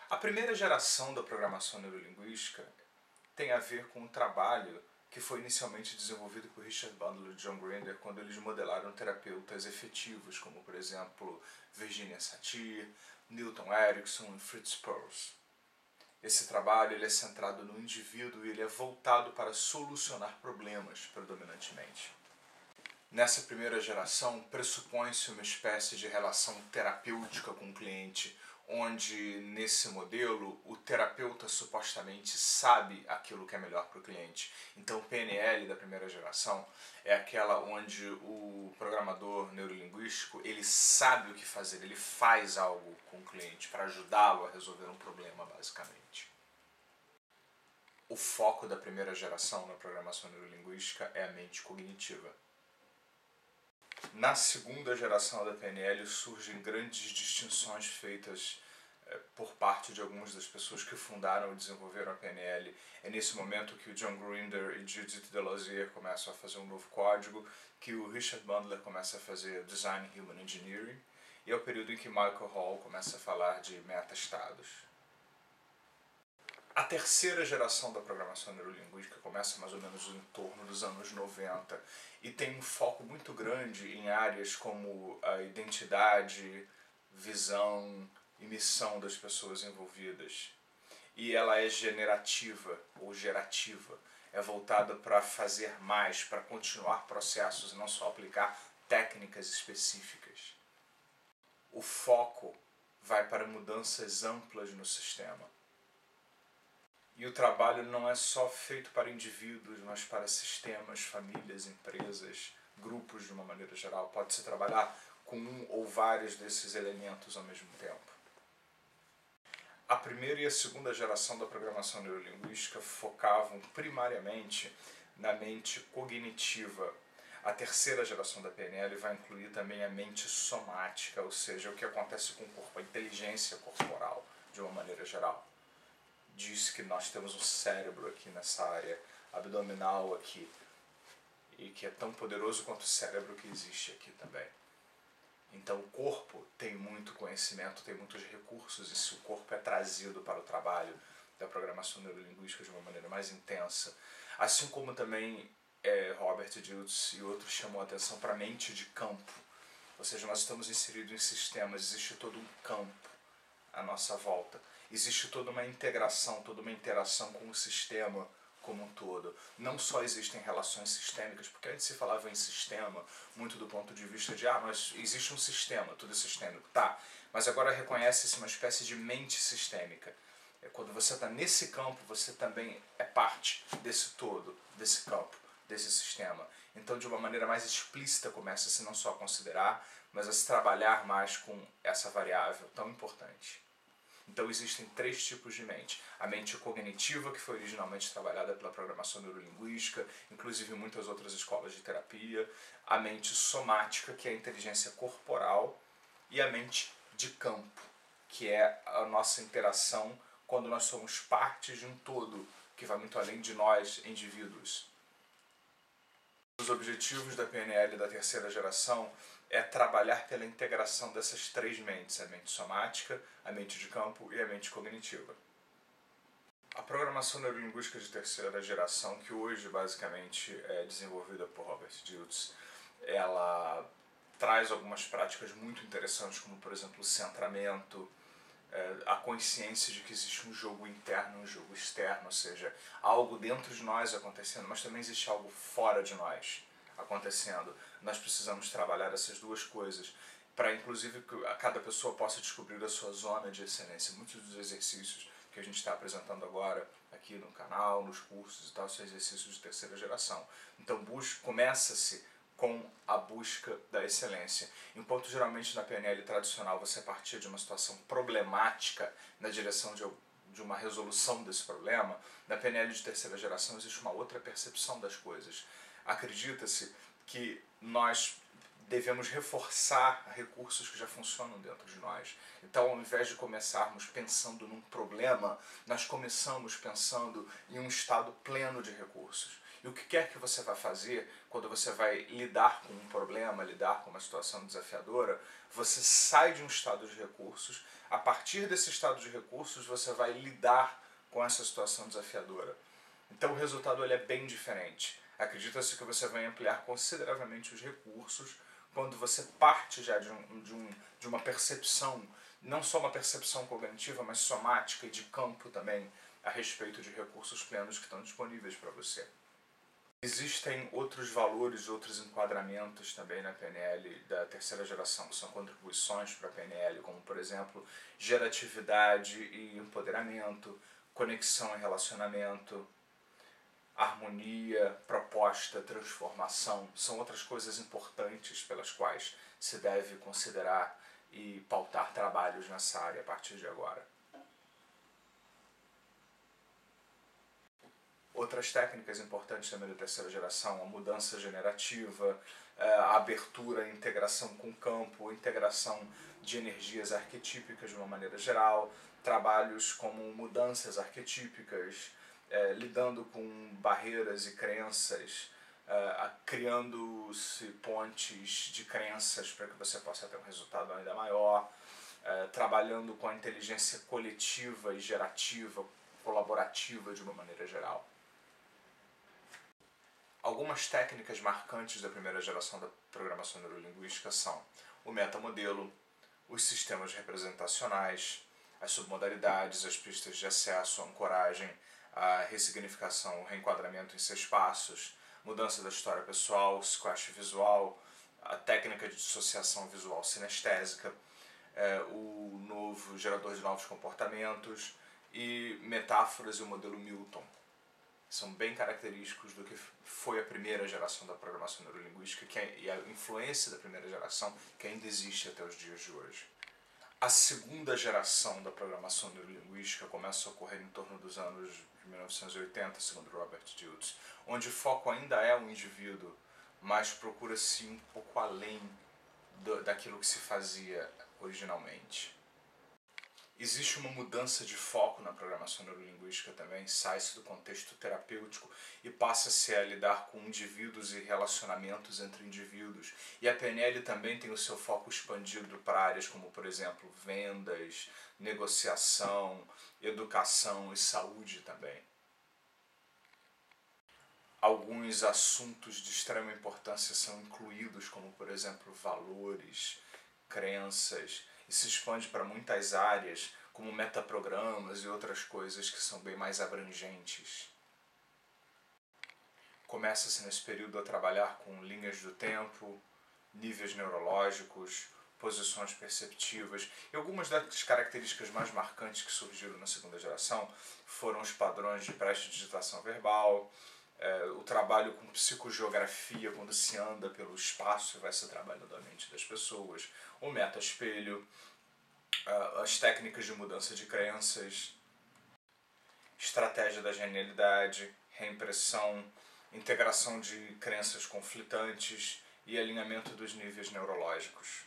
A primeira geração da programação neurolinguística tem a ver com um trabalho que foi inicialmente desenvolvido por Richard Bandler e John Grinder quando eles modelaram terapeutas efetivos, como por exemplo Virginia Satir, Milton Erickson e Fritz Perls. Esse trabalho ele é centrado no indivíduo e ele é voltado para solucionar problemas predominantemente. Nessa primeira geração, pressupõe-se uma espécie de relação terapêutica com o cliente, onde, nesse modelo, o terapeuta supostamente sabe aquilo que é melhor para o cliente. Então, o PNL da primeira geração é aquela onde o programador neurolinguístico ele sabe o que fazer, ele faz algo com o cliente para ajudá-lo a resolver um problema, basicamente. O foco da primeira geração na programação neurolinguística é a mente cognitiva. Na segunda geração da PNL surgem grandes distinções feitas por parte de algumas das pessoas que fundaram e desenvolveram a PNL. É nesse momento que o John Grinder e Judith Delosier começam a fazer um novo código, que o Richard Bandler começa a fazer Design Human Engineering, e é o período em que Michael Hall começa a falar de meta-estados. A terceira geração da programação neurolinguística começa mais ou menos em torno dos anos 90 e tem um foco muito grande em áreas como a identidade, visão e missão das pessoas envolvidas. E ela é generativa ou gerativa, é voltada para fazer mais, para continuar processos e não só aplicar técnicas específicas. O foco vai para mudanças amplas no sistema. E o trabalho não é só feito para indivíduos, mas para sistemas, famílias, empresas, grupos de uma maneira geral. Pode-se trabalhar com um ou vários desses elementos ao mesmo tempo. A primeira e a segunda geração da programação neurolinguística focavam primariamente na mente cognitiva. A terceira geração da PNL vai incluir também a mente somática, ou seja, o que acontece com o corpo, a inteligência corporal, de uma maneira geral. Diz que nós temos um cérebro aqui nessa área abdominal aqui e que é tão poderoso quanto o cérebro que existe aqui também. Então o corpo tem muito conhecimento, tem muitos recursos e se o corpo é trazido para o trabalho da programação neurolinguística de uma maneira mais intensa, assim como também Robert Dilts e outros chamam a atenção para a mente de campo, ou seja, nós estamos inseridos em sistemas, existe todo um campo à nossa volta. Existe toda uma integração, toda uma interação com o sistema como um todo. Não só existem relações sistêmicas, porque antes se falava em sistema, muito do ponto de vista de, mas existe um sistema, tudo é sistêmico. Tá, mas agora reconhece-se uma espécie de mente sistêmica. Quando você está nesse campo, você também é parte desse todo, desse campo, desse sistema. Então, de uma maneira mais explícita, começa-se não só a considerar, mas a se trabalhar mais com essa variável tão importante. Então existem três tipos de mente. A mente cognitiva, que foi originalmente trabalhada pela programação neurolinguística, inclusive em muitas outras escolas de terapia. A mente somática, que é a inteligência corporal. E a mente de campo, que é a nossa interação quando nós somos parte de um todo, que vai muito além de nós, indivíduos. Os objetivos da PNL da terceira geração é trabalhar pela integração dessas três mentes, a mente somática, a mente de campo e a mente cognitiva. A programação neurolinguística de terceira geração, que hoje basicamente é desenvolvida por Robert Dilts, ela traz algumas práticas muito interessantes, como por exemplo o centramento, a consciência de que existe um jogo interno e um jogo externo, ou seja, algo dentro de nós acontecendo, mas também existe algo fora de nós acontecendo. Nós precisamos trabalhar essas duas coisas para, inclusive, que cada pessoa possa descobrir a sua zona de excelência. Muitos dos exercícios que a gente está apresentando agora aqui no canal, nos cursos e tal, são exercícios de terceira geração. Então, começa-se com a busca da excelência. Enquanto geralmente na PNL tradicional você partia de uma situação problemática na direção de uma resolução desse problema, na PNL de terceira geração existe uma outra percepção das coisas. Acredita-se que nós devemos reforçar recursos que já funcionam dentro de nós. Então, ao invés de começarmos pensando num problema, nós começamos pensando em um estado pleno de recursos. E o que quer que você vai fazer quando você vai lidar com um problema, lidar com uma situação desafiadora, você sai de um estado de recursos, a partir desse estado de recursos você vai lidar com essa situação desafiadora. Então o resultado ele é bem diferente. Acredita-se que você vai ampliar consideravelmente os recursos quando você parte já de uma percepção, não só uma percepção cognitiva, mas somática e de campo também, a respeito de recursos plenos que estão disponíveis para você. Existem outros valores, outros enquadramentos também na PNL da terceira geração, que são contribuições para a PNL, como por exemplo, geratividade e empoderamento, conexão e relacionamento, harmonia, proposta, transformação, são outras coisas importantes pelas quais se deve considerar e pautar trabalhos nessa área a partir de agora. Outras técnicas importantes também da terceira geração, a mudança generativa, a abertura, a integração com o campo, a integração de energias arquetípicas de uma maneira geral, trabalhos como mudanças arquetípicas, lidando com barreiras e crenças, criando-se pontes de crenças para que você possa ter um resultado ainda maior, trabalhando com a inteligência coletiva e gerativa, colaborativa de uma maneira geral. Algumas técnicas marcantes da primeira geração da programação neurolinguística são o metamodelo, os sistemas representacionais, as submodalidades, as pistas de acesso, a ancoragem, a ressignificação, o reenquadramento em 6 passos, mudança da história pessoal, squash visual, a técnica de dissociação visual sinestésica, o novo gerador de novos comportamentos e metáforas e o modelo Milton. São bem característicos do que foi a primeira geração da programação neurolinguística e a influência da primeira geração que ainda existe até os dias de hoje. A segunda geração da programação neurolinguística começa a ocorrer em torno dos anos de 1980, segundo Robert Dilts, onde o foco ainda é o indivíduo, mas procura-se um pouco além daquilo que se fazia originalmente. Existe uma mudança de foco na programação neurolinguística também, sai-se do contexto terapêutico e passa-se a lidar com indivíduos e relacionamentos entre indivíduos. E a PNL também tem o seu foco expandido para áreas como, por exemplo, vendas, negociação, educação e saúde também. Alguns assuntos de extrema importância são incluídos, como, por exemplo, valores, crenças, e se expande para muitas áreas, como metaprogramas e outras coisas que são bem mais abrangentes. Começa-se nesse período a trabalhar com linhas do tempo, níveis neurológicos, posições perceptivas, e algumas das características mais marcantes que surgiram na segunda geração foram os padrões de prestidigitação verbal, o trabalho com psicogeografia, quando se anda pelo espaço e vai se trabalhando a mente das pessoas, o meta-espelho, as técnicas de mudança de crenças, estratégia da genialidade, reimpressão, integração de crenças conflitantes e alinhamento dos níveis neurológicos.